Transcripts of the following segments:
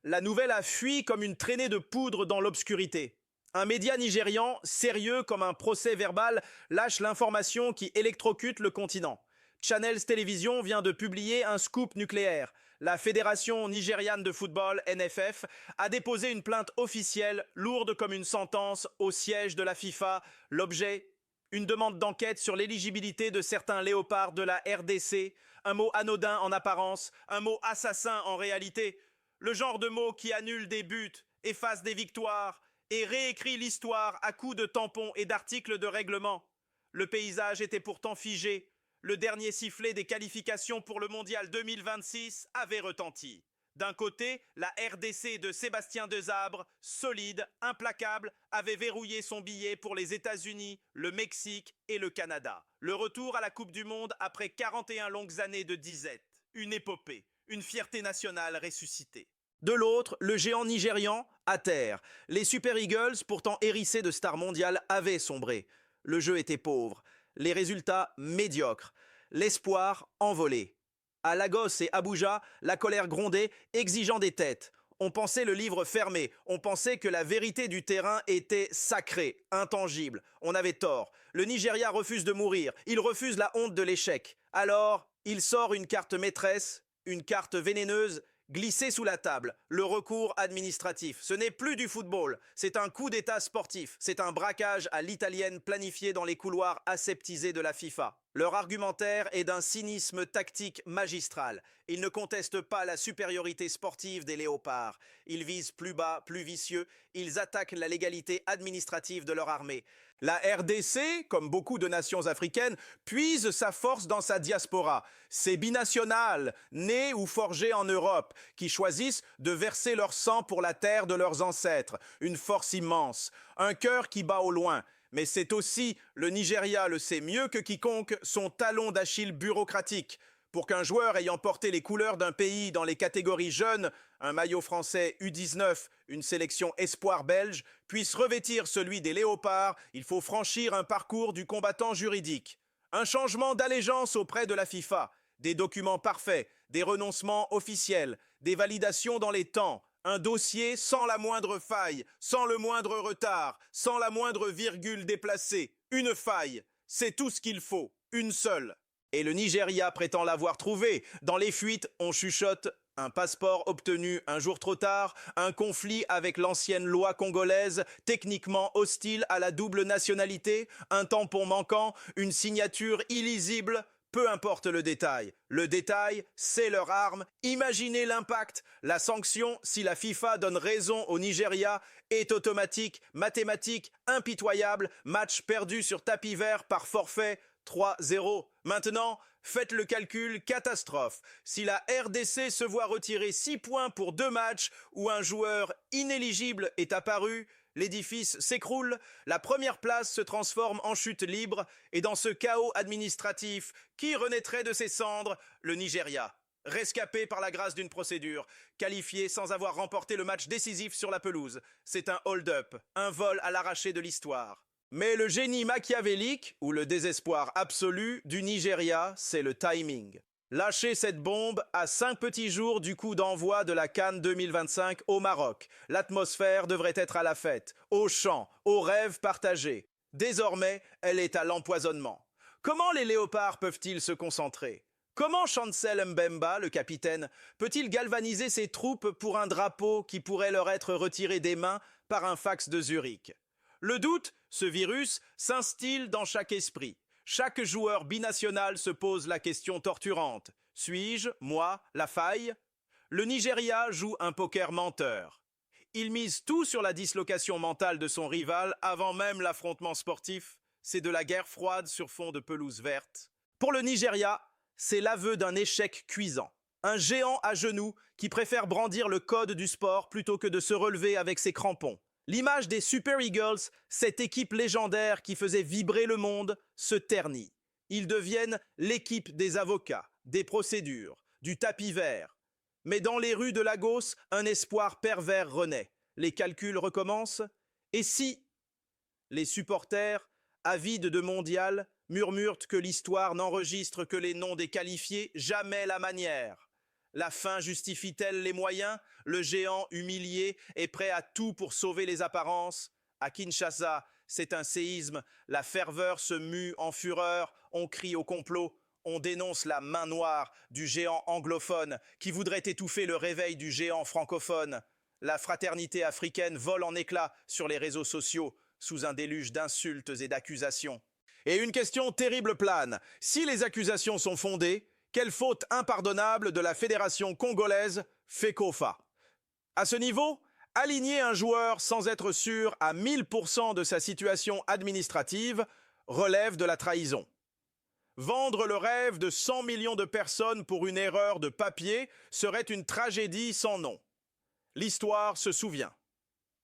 La nouvelle a fui comme une traînée de poudre dans l'obscurité. Un média nigérian, sérieux comme un procès verbal, lâche l'information qui électrocute le continent. Channels Television vient de publier un scoop nucléaire. La Fédération nigériane de football, NFF, a déposé une plainte officielle, lourde comme une sentence, au siège de la FIFA. L'objet, une demande d'enquête sur l'éligibilité de certains léopards de la RDC, un mot anodin en apparence, un mot assassin en réalité, le genre de mot qui annule des buts, efface des victoires et réécrit l'histoire à coups de tampons et d'articles de règlement. Le paysage était pourtant figé. Le dernier sifflet des qualifications pour le mondial 2026 avait retenti. D'un côté, la RDC de Sébastien Desabre, solide, implacable, avait verrouillé son billet pour les États-Unis, le Mexique et le Canada. Le retour à la Coupe du Monde après 41 longues années de disette. Une épopée, une fierté nationale ressuscitée. De l'autre, le géant nigérian, à terre. Les Super Eagles, pourtant hérissés de stars mondiales, avaient sombré. Le jeu était pauvre, les résultats médiocres, l'espoir envolé. À Lagos et Abuja, la colère grondait, exigeant des têtes. On pensait le livre fermé, on pensait que la vérité du terrain était sacrée, intangible. On avait tort. Le Nigeria refuse de mourir, il refuse la honte de l'échec. Alors, il sort une carte maîtresse, une carte vénéneuse, glissée sous la table, le recours administratif. Ce n'est plus du football, c'est un coup d'état sportif, c'est un braquage à l'italienne planifié dans les couloirs aseptisés de la FIFA. Leur argumentaire est d'un cynisme tactique magistral. Ils ne contestent pas la supériorité sportive des léopards. Ils visent plus bas, plus vicieux. Ils attaquent la légalité administrative de leur armée. La RDC, comme beaucoup de nations africaines, puise sa force dans sa diaspora. Ces binationales, nés ou forgés en Europe, qui choisissent de verser leur sang pour la terre de leurs ancêtres. Une force immense, un cœur qui bat au loin. Mais c'est aussi, le Nigeria le sait mieux que quiconque, son talon d'Achille bureaucratique. Pour qu'un joueur ayant porté les couleurs d'un pays dans les catégories jeunes, un maillot français U19, une sélection espoir belge, puisse revêtir celui des léopards, il faut franchir un parcours du combattant juridique. Un changement d'allégeance auprès de la FIFA, des documents parfaits, des renoncements officiels, des validations dans les temps, un dossier sans la moindre faille, sans le moindre retard, sans la moindre virgule déplacée. Une faille, c'est tout ce qu'il faut, une seule. Et le Nigeria prétend l'avoir trouvé. Dans les fuites, on chuchote un passeport obtenu un jour trop tard, un conflit avec l'ancienne loi congolaise, techniquement hostile à la double nationalité, un tampon manquant, une signature illisible. Peu importe le détail, c'est leur arme. Imaginez l'impact. La sanction, si la FIFA donne raison au Nigeria, est automatique, mathématique, impitoyable. Match perdu sur tapis vert par forfait 3-0. Maintenant, faites le calcul, catastrophe. Si la RDC se voit retirer 6 points pour 2 matchs où un joueur inéligible est apparu, l'édifice s'écroule, la première place se transforme en chute libre, et dans ce chaos administratif, qui renaîtrait de ses cendres? Le Nigeria. Rescapé par la grâce d'une procédure, qualifié sans avoir remporté le match décisif sur la pelouse. C'est un hold-up, un vol à l'arraché de l'histoire. Mais le génie machiavélique, ou le désespoir absolu du Nigeria, c'est le timing. Lâcher cette bombe à 5 petits jours du coup d'envoi de la CAN 2025 au Maroc. L'atmosphère devrait être à la fête, au chant, aux rêves partagés. Désormais, elle est à l'empoisonnement. Comment les léopards peuvent-ils se concentrer? Comment Chancel Mbemba, le capitaine, peut-il galvaniser ses troupes pour un drapeau qui pourrait leur être retiré des mains par un fax de Zurich? Le doute, ce virus, s'instille dans chaque esprit. Chaque joueur binational se pose la question torturante. Suis-je, moi, la faille? Le Nigeria joue un poker menteur. Il mise tout sur la dislocation mentale de son rival avant même l'affrontement sportif. C'est de la guerre froide sur fond de pelouse verte. Pour le Nigeria, c'est l'aveu d'un échec cuisant. Un géant à genoux qui préfère brandir le code du sport plutôt que de se relever avec ses crampons. L'image des Super Eagles, cette équipe légendaire qui faisait vibrer le monde, se ternit. Ils deviennent l'équipe des avocats, des procédures, du tapis vert. Mais dans les rues de Lagos, un espoir pervers renaît. Les calculs recommencent. Et si les supporters, avides de mondial, murmurent que l'histoire n'enregistre que les noms des qualifiés, jamais la manière. La fin justifie-t-elle les moyens? Le géant humilié est prêt à tout pour sauver les apparences. À Kinshasa, c'est un séisme. La ferveur se mue en fureur. On crie au complot. On dénonce la main noire du géant anglophone qui voudrait étouffer le réveil du géant francophone. La fraternité africaine vole en éclats sur les réseaux sociaux sous un déluge d'insultes et d'accusations. Et une question terrible plane. Si les accusations sont fondées, quelle faute impardonnable de la fédération congolaise FECOFA? À ce niveau, aligner un joueur sans être sûr à 1000% de sa situation administrative relève de la trahison. Vendre le rêve de 100 millions de personnes pour une erreur de papier serait une tragédie sans nom. L'histoire se souvient.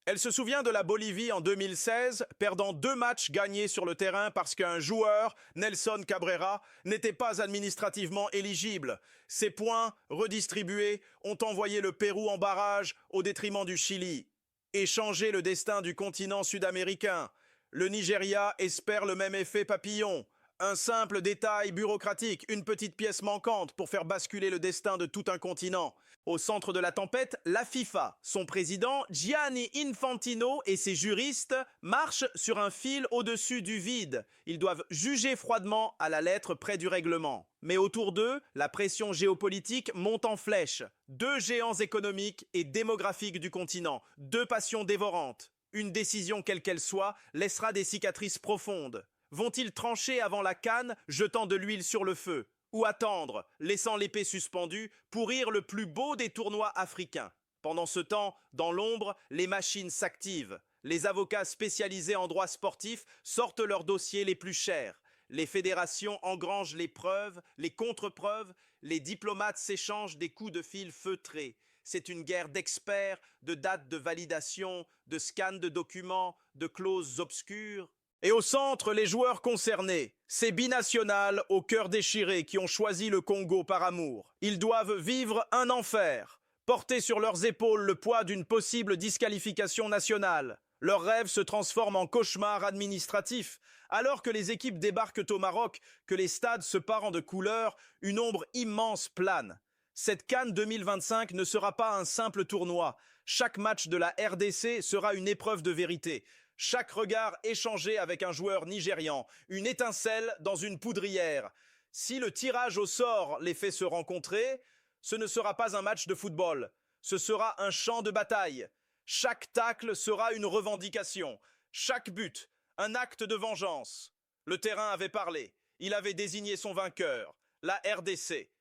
Elle se souvient de la Bolivie en 2016, perdant 2 matchs gagnés sur le terrain parce qu'un joueur, Nelson Cabrera, n'était pas administrativement éligible. Ces points, redistribués, ont envoyé le Pérou en barrage au détriment du Chili et changé le destin du continent sud-américain. Le Nigeria espère le même effet papillon. Un simple détail bureaucratique, une petite pièce manquante pour faire basculer le destin de tout un continent. Au centre de la tempête, la FIFA. Son président, Gianni Infantino, et ses juristes marchent sur un fil au-dessus du vide. Ils doivent juger froidement à la lettre près du règlement. Mais autour d'eux, la pression géopolitique monte en flèche. 2 géants économiques et démographiques du continent, 2 passions dévorantes. Une décision quelle qu'elle soit laissera des cicatrices profondes. Vont-ils trancher avant la canne, jetant de l'huile sur le feu? Ou attendre, laissant l'épée suspendue, pourrir le plus beau des tournois africains? Pendant ce temps, dans l'ombre, les machines s'activent. Les avocats spécialisés en droit sportif sortent leurs dossiers les plus chers. Les fédérations engrangent les preuves, les contre-preuves. Les diplomates s'échangent des coups de fil feutrés. C'est une guerre d'experts, de dates de validation, de scans de documents, de clauses obscures. Et au centre, les joueurs concernés, ces binationales au cœur déchiré qui ont choisi le Congo par amour. Ils doivent vivre un enfer, porter sur leurs épaules le poids d'une possible disqualification nationale. Leurs rêves se transforment en cauchemars administratifs. Alors que les équipes débarquent au Maroc, que les stades se parent de couleurs, une ombre immense plane. Cette CAN 2025 ne sera pas un simple tournoi. Chaque match de la RDC sera une épreuve de vérité. Chaque regard échangé avec un joueur nigérian, une étincelle dans une poudrière. Si le tirage au sort les fait se rencontrer, ce ne sera pas un match de football, ce sera un champ de bataille. Chaque tacle sera une revendication, chaque but, un acte de vengeance. Le terrain avait parlé, il avait désigné son vainqueur, la RDC.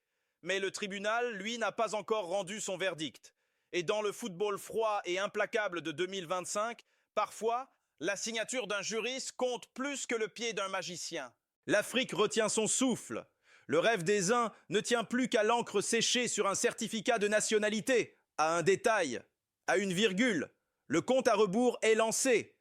Mais le tribunal, lui, n'a pas encore rendu son verdict. Et dans le football froid et implacable de 2025, parfois, la signature d'un juriste compte plus que le pied d'un magicien. L'Afrique retient son souffle. Le rêve des uns ne tient plus qu'à l'encre séchée sur un certificat de nationalité, à un détail, à une virgule. Le compte à rebours est lancé.